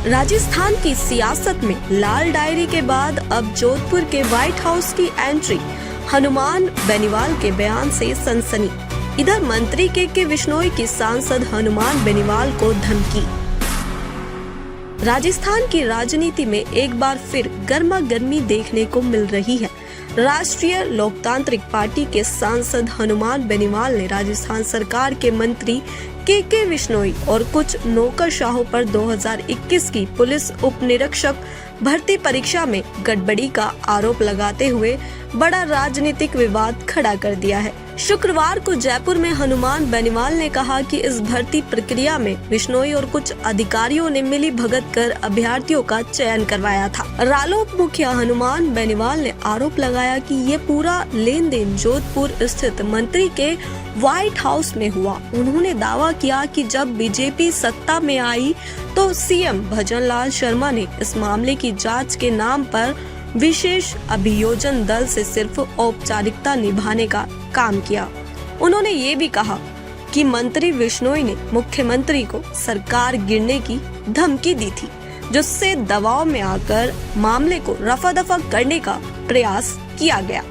राजस्थान की सियासत में लाल डायरी के बाद अब जोधपुर के व्हाइट हाउस की एंट्री। हनुमान बेनीवाल के बयान से सनसनी। इधर मंत्री के बिश्नोई की सांसद हनुमान बेनीवाल को धमकी। राजस्थान की राजनीति में एक बार फिर गर्मा गर्मी देखने को मिल रही है। राष्ट्रीय लोकतांत्रिक पार्टी के सांसद हनुमान बेनीवाल ने राजस्थान सरकार के मंत्री के बिश्नोई और कुछ नौकरशाहों पर 2021 की पुलिस उप निरीक्षक भर्ती परीक्षा में गड़बड़ी का आरोप लगाते हुए बड़ा राजनीतिक विवाद खड़ा कर दिया है। शुक्रवार को जयपुर में हनुमान बेनीवाल ने कहा कि इस भर्ती प्रक्रिया में बिश्नोई और कुछ अधिकारियों ने मिली भगत कर अभ्यर्थियों का चयन करवाया था। रालोद मुखिया हनुमान बेनीवाल ने आरोप लगाया कि ये पूरा लेन देन जोधपुर स्थित मंत्री के व्हाइट हाउस में हुआ। उन्होंने दावा किया कि जब बीजेपी सत्ता में आई तो सीएम भजनलाल शर्मा ने इस मामले की जांच के नाम पर विशेष अभियोजन दल से सिर्फ औपचारिकता निभाने का काम किया। उन्होंने ये भी कहा कि मंत्री बिश्नोई ने मुख्यमंत्री को सरकार गिरने की धमकी दी थी, जिससे दबाव में आकर मामले को रफा दफा करने का प्रयास किया गया।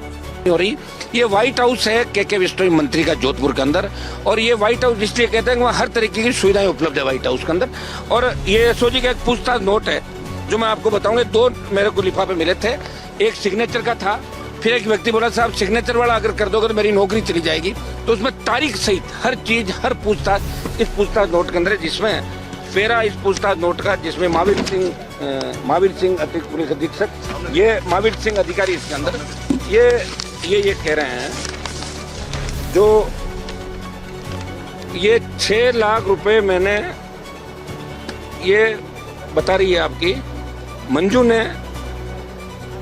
ये व्हाइट हाउस है के बिश्नोई मंत्री का जोधपुर के अंदर, और ये व्हाइट हाउस इसलिए कहते हैं कि वहाँ हर तरीके की सुविधाएं उपलब्ध है व्हाइट हाउस के अंदर। और ये सोची का एक पूछताछ नोट है जो मैं आपको बताऊंगा। दो मेरे को लिफाफे मिले थे, एक सिग्नेचर का था, फिर एक व्यक्ति बोला साहब सिग्नेचर वाला अगर कर दोगे तो मेरी नौकरी चली जाएगी। तो उसमें तारीख सहित हर चीज, हर पूछताछ इस पूछताछ नोट के अंदर है, जिसमें फेरा इस पूछताछ नोट का, जिसमें महावीर सिंह अतिरिक्त पुलिस अधीक्षक, ये महावीर सिंह अधिकारी इसके अंदर ये कह रहे हैं जो ये 6 लाख रुपए मैंने, ये बता रही है आपकी मंजू ने,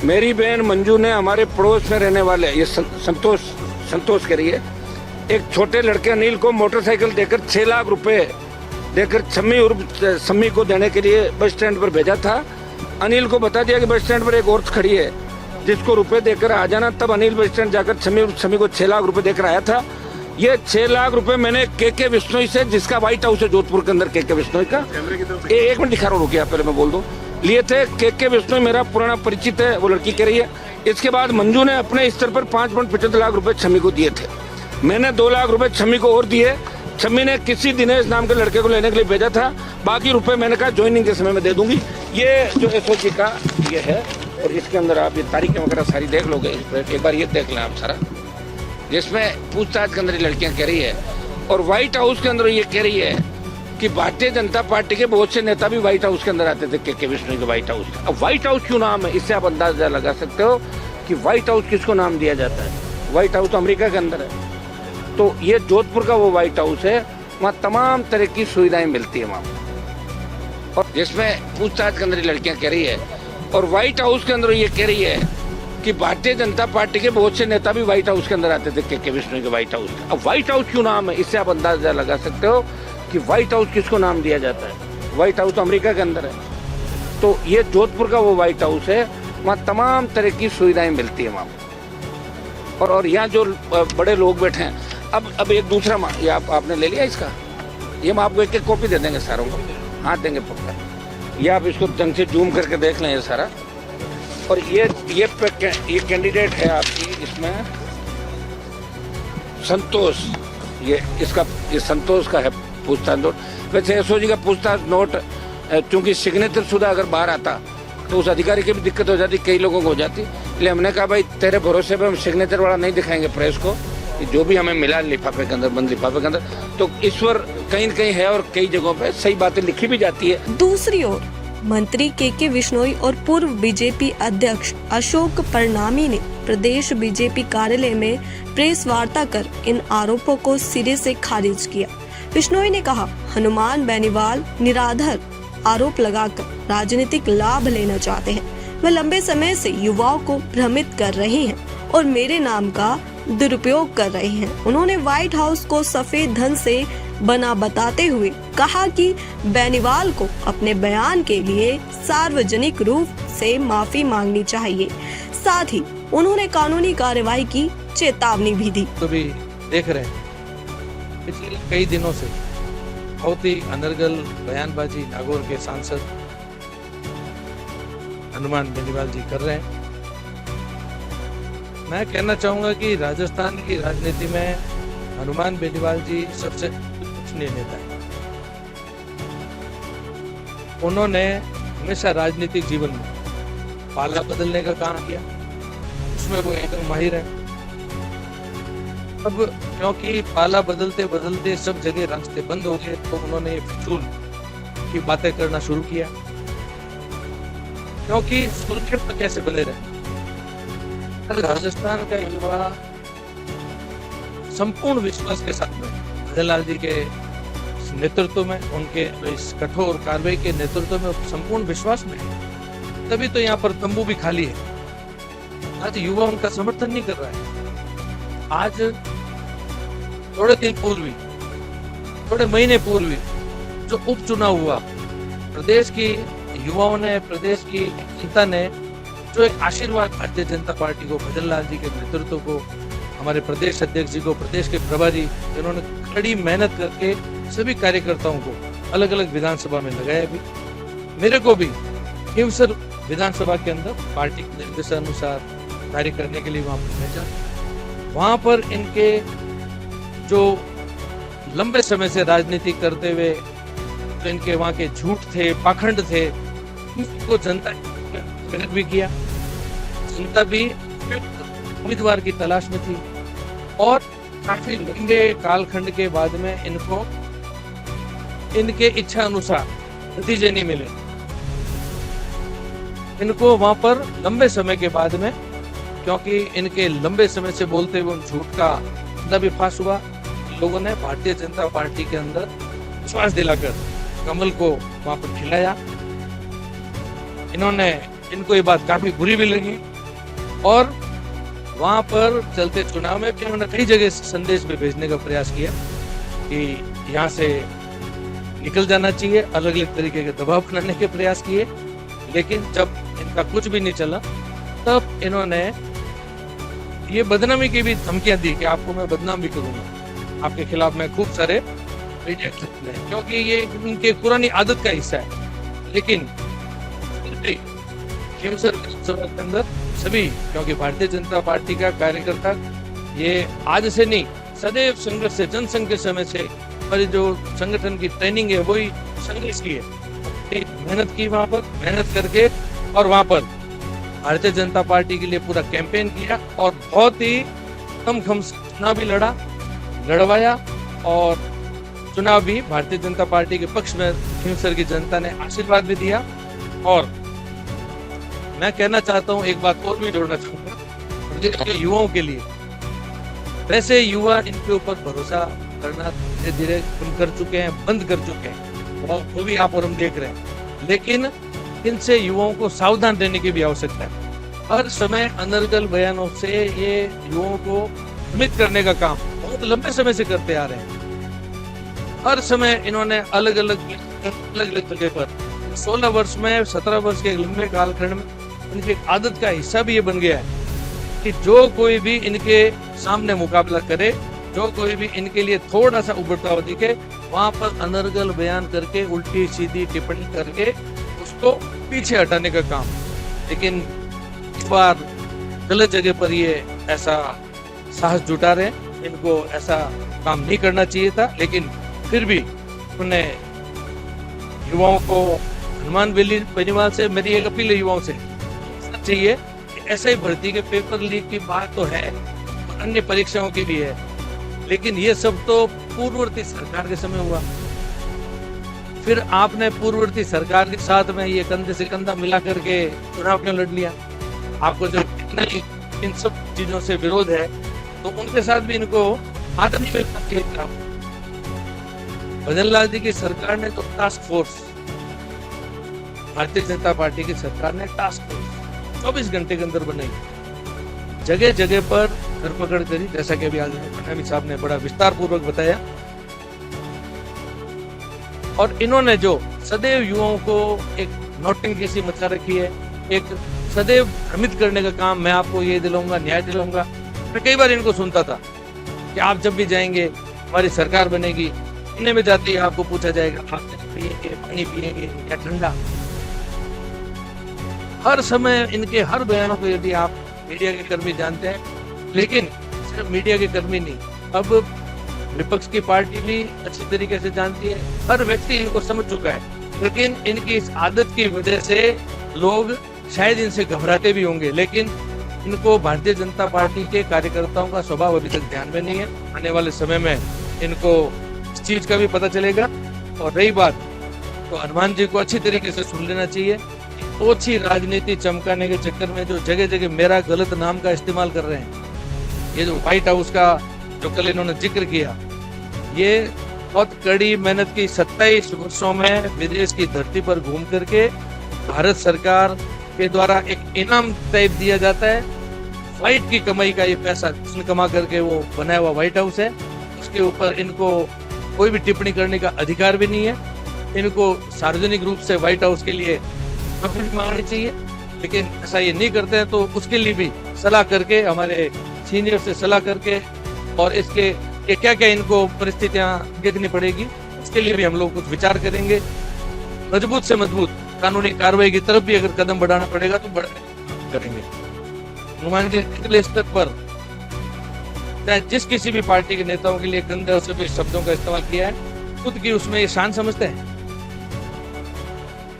मेरी बहन मंजू ने हमारे पड़ोस में रहने वाले, ये संतोष कह रही है, एक छोटे लड़के अनिल को मोटरसाइकिल देकर 6 लाख रुपए देकर सम्मी को देने के लिए बस स्टैंड पर भेजा था। अनिल को बता दिया कि बस स्टैंड पर एक औरत खड़ी है जिसको रुपए देकर आ जाना। तब अनिल बस स्टैंड जाकर सम्मी को 6 लाख रुपए देकर आया था। ये 6 लाख रुपए मैंने के बिश्नोई से, जिसका व्हाइट हाउस है जोधपुर के अंदर के बिश्नोई का, एक मिनट दिखा रहा हूँ, रुकिए पहले मैं बोल दूं, लिए थे। के बिश्नोई मेरा पुराना परिचित है, वो लड़की कह रही है। इसके बाद मंजू ने अपने स्तर पर 5.75 लाख रुपए छम्मी को दिए थे। मैंने 2 लाख रुपए छम्मी को और दिए। छम्मी ने किसी दिनेश नाम के लड़के को लेने के लिए भेजा था। बाकी रुपए मैंने कहा ज्वाइनिंग के समय में दे दूंगी। ये जो एसओजी का ये है, और इसके अंदर आप ये तारीखें वगैरह सारी देख लोगे, एक बार ये देख लें आप सारा, जिसमें पूछताछ के अंदर लड़कियां कह रही है। और व्हाइट हाउस के अंदर ये कह रही है कि भारतीय जनता पार्टी के बहुत से नेता भी व्हाइट हाउस के अंदर आते थे के बिश्नोई के व्हाइट हाउस। अब व्हाइट हाउस क्यों नाम है, इससे आप अंदाजा लगा सकते हो कि व्हाइट हाउस किसको नाम दिया जाता है। व्हाइट हाउस तो अमेरिका के अंदर है, तो ये जोधपुर का वो व्हाइट हाउस है, वहाँ तमाम तरह की सुविधाएं मिलती है वहाँ, और जिसमें पूछताछ के अंदर लड़कियां कह रही है। और व्हाइट हाउस के अंदर ये कह रही है कि भारतीय जनता पार्टी के बहुत से नेता भी व्हाइट हाउस के अंदर आते थे के बिश्नोई के व्हाइट हाउस। अब व्हाइट हाउस क्यों नाम है, इससे आप अंदाजा लगा सकते हो कि व्हाइट हाउस किसको नाम दिया जाता है। व्हाइट हाउस तो अमेरिका के अंदर है, तो ये जोधपुर का वो व्हाइट हाउस है, वहाँ तमाम तरह की सुविधाएं मिलती है वहाँ। और यहाँ जो बड़े लोग बैठे हैं, अब एक दूसरा, ये आपने ले लिया इसका, ये हम आपको एक कॉपी दे देंगे सारों को, हाँ देंगे पक्का। ये आप इसको ढंग से जूम करके देख लें ये सारा। और ये कैंडिडेट है आपकी, इसमें संतोष, ये संतोष का है पूछताछ नोट। वैसे एसओजी का पूछताछ नोट चूंकि सिग्नेचर शुदा अगर बाहर आता तो उस अधिकारी की भी दिक्कत हो जाती, कई लोगों को हो जाती। इसलिए हमने कहा भाई तेरे भरोसे पे हम सिग्नेचर वाला नहीं दिखाएंगे प्रेस को, जो भी हमें मिला लिफाफे के अंदर, बंद लिफाफे के अंदर, तो ईश्वर कहीं न कहीं है और कई जगहों पे सही बातें लिखी भी जाती है। दूसरी ओर मंत्री के बिश्नोई और पूर्व बीजेपी अध्यक्ष अशोक परनामी ने प्रदेश बीजेपी कार्यालय में प्रेस वार्ता कर इन आरोपों को सिरे से खारिज किया। बिश्नोई ने कहा, हनुमान बेनीवाल निराधार आरोप लगाकर राजनीतिक लाभ लेना चाहते हैं। वे लंबे समय से युवाओं को भ्रमित कर रहे हैं और मेरे नाम का दुरुपयोग कर रहे हैं। उन्होंने व्हाइट हाउस को सफेद धन से बना बताते हुए कहा कि बेनीवाल को अपने बयान के लिए सार्वजनिक रूप से माफी मांगनी चाहिए। साथ ही उन्होंने कानूनी कार्रवाई की चेतावनी भी दी। तो भी देख रहे हैं पिछले कई दिनों से बहुत ही अनर्गल बयानबाजी नागौर के सांसद हनुमान बेनीवाल जी कर रहे हैं। मैं कहना चाहूंगा कि राजस्थान की राजनीति में हनुमान बेनीवाल जी सबसे उच्चनीय नेता है। उन्होंने हमेशा राजनीतिक जीवन में पाला बदलने का काम किया, उसमें वो एकदम माहिर है। अब क्योंकि पाला बदलते बदलते सब जगह रास्ते बंद हो गए, तो उन्होंने फिजूल की बातें करना शुरू किया। क्योंकि सुरक्षित पर कैसे बने रहे, राजस्थान का युवा संपूर्ण विश्वास के साथ में भजन लाल जी के नेतृत्व में, उनके इस कठोर कार्रवाई के नेतृत्व में संपूर्ण विश्वास में, तभी तो यहाँ पर तंबू भी खाली है। आज युवा उनका समर्थन नहीं कर रहा है। आज थोड़े दिन पूर्व, थोड़े महीने पूर्व जो उपचुनाव हुआ, प्रदेश की युवाओं ने, प्रदेश की जनता ने जो एक आशीर्वाद भारतीय जनता पार्टी को, भजन लाल जी के नेतृत्व को, हमारे प्रदेश अध्यक्ष जी को, प्रदेश के प्रभारी जिन्होंने कड़ी मेहनत करके सभी कार्यकर्ताओं को अलग अलग विधानसभा में लगाया, भी मेरे को भी खींवसर विधानसभा के अंदर पार्टी के निर्देशानुसार कार्य करने के लिए वहां पर भेजा। वहां पर इनके जो लंबे समय से राजनीति करते हुए तो इनके वहां के झूठ थे, पाखंड थे, उनको जनता ने भी किया। जनता भी उम्मीदवार की तलाश में थी और काफी लंबे कालखंड के बाद में इनको इनके इच्छा अनुसार नतीजे नहीं मिले। इनको वहां पर लंबे समय के बाद में, क्योंकि इनके लंबे समय से बोलते हुए झूठ का भी फांस हुआ, लोगों ने भारतीय जनता पार्टी के अंदर विश्वास दिलाकर कमल को वहां पर खिलाया। इनको ये बात काफी बुरी भी लगी और वहां पर चलते चुनाव में भी उन्होंने कई जगह संदेश भी भेजने का प्रयास किया कि यहाँ से निकल जाना चाहिए, अलग अलग तरीके के दबाव बनाने के प्रयास किए। लेकिन जब इनका कुछ भी नहीं चला, तब इन्होंने ये बदनामी की भी धमकियां दी कि आपको मैं बदनाम भी करूंगा, आपके खिलाफ मैं खूब सारे, क्योंकि ये इनके पुरानी आदत का हिस्सा है। लेकिन खींवसर विधानसभा के अंदर सभी, क्योंकि भारतीय जनता पार्टी का कार्यकर्ता ये आज से नहीं, सदैव संघर्ष से, जनसंघ के समय से हमारी जो संगठन की ट्रेनिंग है वही संघर्ष की है। मेहनत की वहां पर, मेहनत करके और वहां पर भारतीय जनता पार्टी के लिए पूरा कैंपेन किया और बहुत ही दमखम से चुनाव भी लड़वाया और चुनाव भी भारतीय जनता पार्टी के पक्ष में खींवसर की जनता ने आशीर्वाद भी दिया। और मैं कहना चाहता हूं, एक बात और भी जोड़ना चाहूंगा प्रदेश के युवाओं के लिए। वैसे युवा इनके ऊपर भरोसा करना धीरे धीरे कम कर चुके हैं, बंद कर चुके हैं, और वो भी आप और हम देख रहे हैं। लेकिन इनसे युवाओं को सावधान रहने की भी आवश्यकता है। हर समय अनर्गल बयानों से ये युवाओं को भ्रमित करने का काम बहुत लंबे समय से करते आ रहे हैं। हर समय इन्होंने अलग अलग जगह पर 16 वर्ष में, 17 वर्ष के लंबे कालखंड में इनकी आदत का हिस्सा भी ये बन गया है कि जो कोई भी इनके सामने मुकाबला करे, जो कोई भी इनके लिए थोड़ा सा उभरता हुआ दिखे, वहां पर अनर्गल बयान करके, उल्टी सीधी टिप्पणी करके उसको पीछे हटाने का काम। लेकिन इस बार गलत जगह पर ये ऐसा साहस जुटा रहे, इनको ऐसा काम नहीं करना चाहिए था। लेकिन फिर भी उन्हें युवाओं को, हनुमान बेनीवाल से मेरी एक अपील है युवाओं से चाहिए कि ऐसे ही भर्ती के पेपर लीक की बात तो है, अन्य परीक्षाओं की भी है, लेकिन ये सब तो पूर्ववर्ती सरकार के समय हुआ। फिर आपने पूर्ववर्ती सरकार के साथ में ये कंधे से कंधा मिला करके चुनाव क्यों लड़ लिया? आपको जो इन सब चीजों से विरोध है तो उनके साथ भी इनको हाथ नहीं मिलना चाहिए था। भजन लाल जी की सरकार ने तो task force, Bharatiya Janata party की सरकार ने टास्क फोर्स 24 घंटे के अंदर बनाई, जगह जगह पर धरपकड़ करी, जैसा कि अभी आज फडणवीस साहब ने बड़ा विस्तार पूर्वक बताया। और इन्होंने जो सदैव युवाओं को एक नौटंकी सी मचा रखी है, एक सदैव भ्रमित करने का काम, मैं आपको ये दिलाऊंगा, न्याय दिलाऊंगा। मैं कई बार इनको सुनता था कि आप जब भी जाएंगे हमारी सरकार बनेगी, पीने में जाते ही आपको पूछा जाएगा आप पिएंगे, पानी पिएंगे या ठंडा। हर समय इनके हर बयानों को यदि आप मीडिया के कर्मी जानते हैं, लेकिन सिर्फ मीडिया के कर्मी नहीं, अब विपक्ष की पार्टी भी अच्छी तरीके से जानती है, हर व्यक्ति इनको समझ चुका है। लेकिन इनकी इस आदत की वजह से लोग शायद इनसे घबराते भी होंगे, लेकिन इनको भारतीय जनता पार्टी के कार्यकर्ताओं का स्वभाव अभी तक ध्यान में नहीं है। आने वाले समय में इनको इस चीज का भी पता चलेगा। और रही बात, तो हनुमान जी को अच्छी तरीके से सुन लेना चाहिए। ओछी राजनीति चमकाने के चक्कर में जो जगह जगह मेरा गलत नाम का इस्तेमाल कर रहे हैं, ये जो व्हाइट हाउस का जो कल इन्होंने जिक्र किया, ये बहुत कड़ी मेहनत की 27 वर्षों में विदेश की धरती पर घूम करके भारत सरकार के द्वारा एक इनाम तय दिया जाता है। फ्लाइट की कमाई का ये पैसा उसने कमा करके वो बनाया हुआ व्हाइट हाउस है, उसके ऊपर इनको कोई भी टिप्पणी करने का अधिकार भी नहीं है। इनको सार्वजनिक रूप से व्हाइट हाउस के लिए माफी मांगनी चाहिए, लेकिन ऐसा ये नहीं करते हैं, तो उसके लिए भी सलाह करके, हमारे सीनियर से सलाह करके, और इसके क्या क्या इनको परिस्थितियां देखनी पड़ेगी, उसके लिए भी हम लोग कुछ विचार करेंगे। मजबूत से मजबूत कानूनी कार्रवाई की तरफ भी अगर कदम बढ़ाना पड़ेगा तो करेंगे। हनुमान जी निचले स्तर पर चाहे जिस किसी भी पार्टी के नेताओं के लिए गंदे और सभी शब्दों का इस्तेमाल किया है, खुद की उसमें ये शान समझते हैं।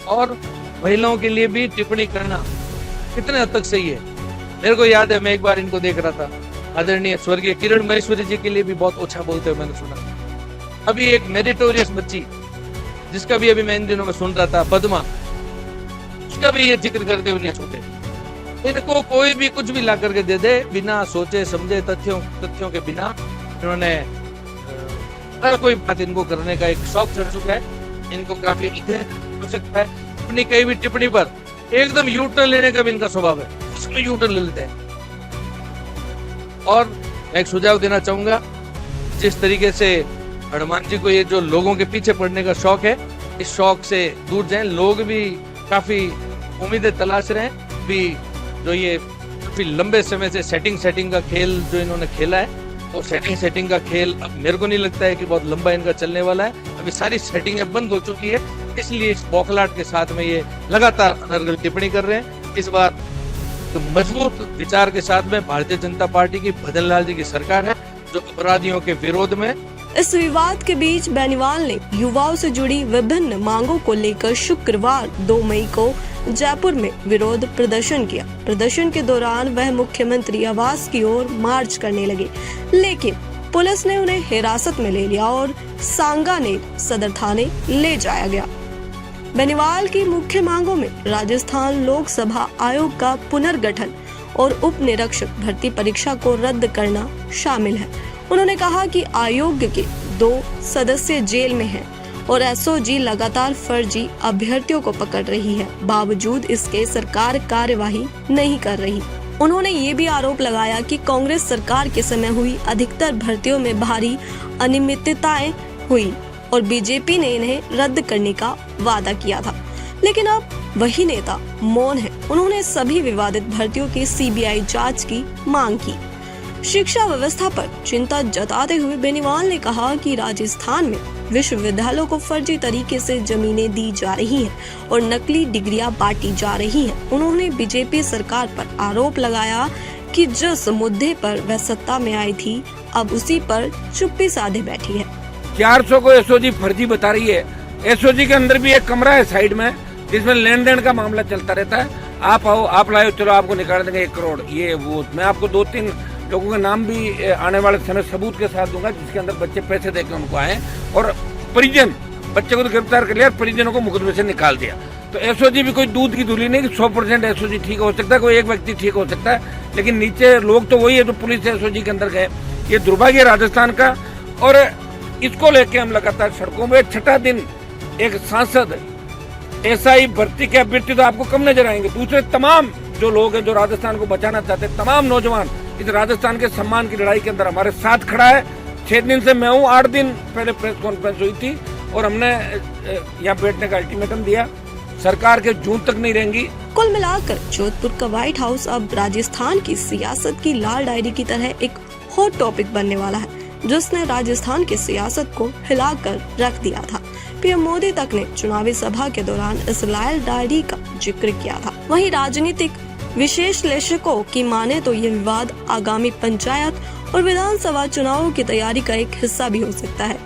और महिलाओं के लिए भी टिप्पणी करना कितने हद तक सही है। मेरे को याद है, मैं एक बार इनको देख रहा था, आदरणीय स्वर्गीय किरण महेश्वरी जी के लिए भी बहुत ओछा बोलते हुए मैंने सुना। अभी एक मेरिटोरियस बच्ची, जिसका भी अभी मैं इन दिनों में सुन रहा था, पद्मा, उसका भी ये जिक्र करते हुए नहीं छूटे। इनको कोई भी कुछ भी ला करके दे दे, बिना सोचे समझे, तथ्यों के बिना इन्होंने हर कोई बात इनको करने का एक शौक चढ़ चुका है। इनको काफी हो सकता है अपनी कई भी टिप्पणी पर एकदम यू टर्न लेने का भी इनका स्वभाव है, उसमें यू टर्न ले लेते हैं। और मैं एक सुझाव देना चाहूंगा, जिस तरीके से हनुमान जी को ये जो लोगों के पीछे पड़ने का शौक है, इस शौक से दूर जाएं। लोग भी काफी उम्मीदें तलाश रहे हैं भी, जो ये काफी लंबे समय से सेटिंग का खेल जो इन्होंने खेला है, और सेटिंग का खेल अब मेरे को नहीं लगता है कि बहुत लंबा इनका चलने वाला है। अभी सारी सेटिंगें बंद हो चुकी है, इसलिए इस बौखलाहट के साथ में ये लगातार टिप्पणी कर रहे हैं। इस बार तो मजबूत विचार के साथ में भारतीय जनता पार्टी की भजन लाल जी की सरकार है, जो अपराधियों के विरोध में। इस विवाद के बीच बेनीवाल ने युवाओं से जुड़ी विभिन्न मांगों को लेकर शुक्रवार 2 मई को जयपुर में विरोध प्रदर्शन किया। प्रदर्शन के दौरान वह मुख्यमंत्री आवास की ओर मार्च करने लगे, लेकिन पुलिस ने उन्हें हिरासत में ले लिया और सांगानेर सदर थाने ले जाया गया। बेनीवाल की मुख्य मांगों में राजस्थान लोकसभा आयोग का पुनर्गठन और उप निरीक्षक भर्ती परीक्षा को रद्द करना शामिल है। उन्होंने कहा कि आयोग के 2 सदस्य जेल में हैं और एसओजी लगातार फर्जी अभ्यर्थियों को पकड़ रही है, बावजूद इसके सरकार कार्यवाही नहीं कर रही। उन्होंने ये भी आरोप लगाया कि कांग्रेस सरकार के समय हुई अधिकतर भर्तियों में भारी अनियमितताएं हुई और बीजेपी ने इन्हें रद्द करने का वादा किया था, लेकिन अब वही नेता मौन है। उन्होंने सभी विवादित भर्तियों की सीबीआई जांच की मांग की। शिक्षा व्यवस्था पर चिंता जताते हुए बेनीवाल ने कहा कि राजस्थान में विश्वविद्यालयों को फर्जी तरीके से जमीनें दी जा रही हैं और नकली डिग्रियां बांटी जा रही हैं। उन्होंने बीजेपी सरकार पर आरोप लगाया कि जिस मुद्दे पर वह सत्ता में आई थी, अब उसी पर चुप्पी साधे बैठी है। 400 को एसओजी फर्जी बता रही है। एसओजी के अंदर भी एक कमरा है साइड में, जिसमें लेन देन का मामला चलता रहता है। आप आओ, आप लाओ, चलो आपको निकाल देंगे 1 करोड़, ये वो। मैं आपको 2-3 लोगों के नाम भी आने वाले समय सबूत के साथ दूंगा, जिसके अंदर बच्चे पैसे देकर उनको आए और परिजन बच्चे को तो गिरफ्तार कर लिया, परिजनों को मुकदमे से निकाल दिया। तो एसओजी भी कोई दूध की धुली नहीं कि 100% एसओजी ठीक हो सकता है, कोई एक व्यक्ति ठीक हो सकता है, लेकिन नीचे लोग तो वही है जो पुलिस एसओजी के अंदर गए। ये दुर्भाग्य राजस्थान का, और इसको लेके हम लगातार सड़कों में। 6ठा दिन एक सांसद एसआई भर्ती के अभ्यर्थी तो आपको कम नजर आएंगे। दूसरे तमाम जो लोग हैं जो राजस्थान को बचाना चाहते हैं, तमाम नौजवान इस राजस्थान के सम्मान की लड़ाई के अंदर हमारे साथ खड़ा है। 6 दिन से मैं हूँ, 8 दिन पहले प्रेस कॉन्फ्रेंस हुई थी और हमने यहाँ बैठने का अल्टीमेटम दिया। सरकार के जून तक नहीं रहेंगी। कुल मिलाकर जोधपुर का व्हाइट हाउस अब राजस्थान की सियासत की लाल डायरी की तरह एक हॉट टॉपिक बनने वाला है, जिसने राजस्थान की सियासत को हिलाकर रख दिया था। पीएम मोदी तक ने चुनावी सभा के दौरान इस लाल डायरी का जिक्र किया था। वहीं राजनीतिक विश्लेषकों की माने तो ये विवाद आगामी पंचायत और विधानसभा चुनावों की तैयारी का एक हिस्सा भी हो सकता है।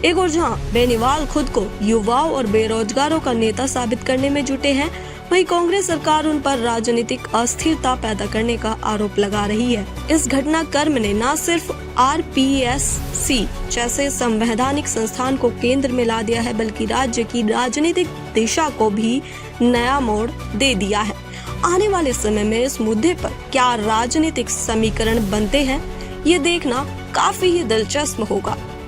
एक और जहां बेनीवाल खुद को युवाओं और बेरोजगारों का नेता साबित करने में जुटे हैं, वहीं कांग्रेस सरकार उन पर राजनीतिक अस्थिरता पैदा करने का आरोप लगा रही है। इस घटनाक्रम ने न सिर्फ RPSC जैसे संवैधानिक संस्थान को केंद्र में ला दिया है, बल्कि राज्य की राजनीतिक दिशा को भी नया मोड़ दे दिया है। आने वाले समय में इस मुद्दे पर क्या राजनीतिक समीकरण बनते हैं, ये देखना काफी ही दिलचस्प होगा।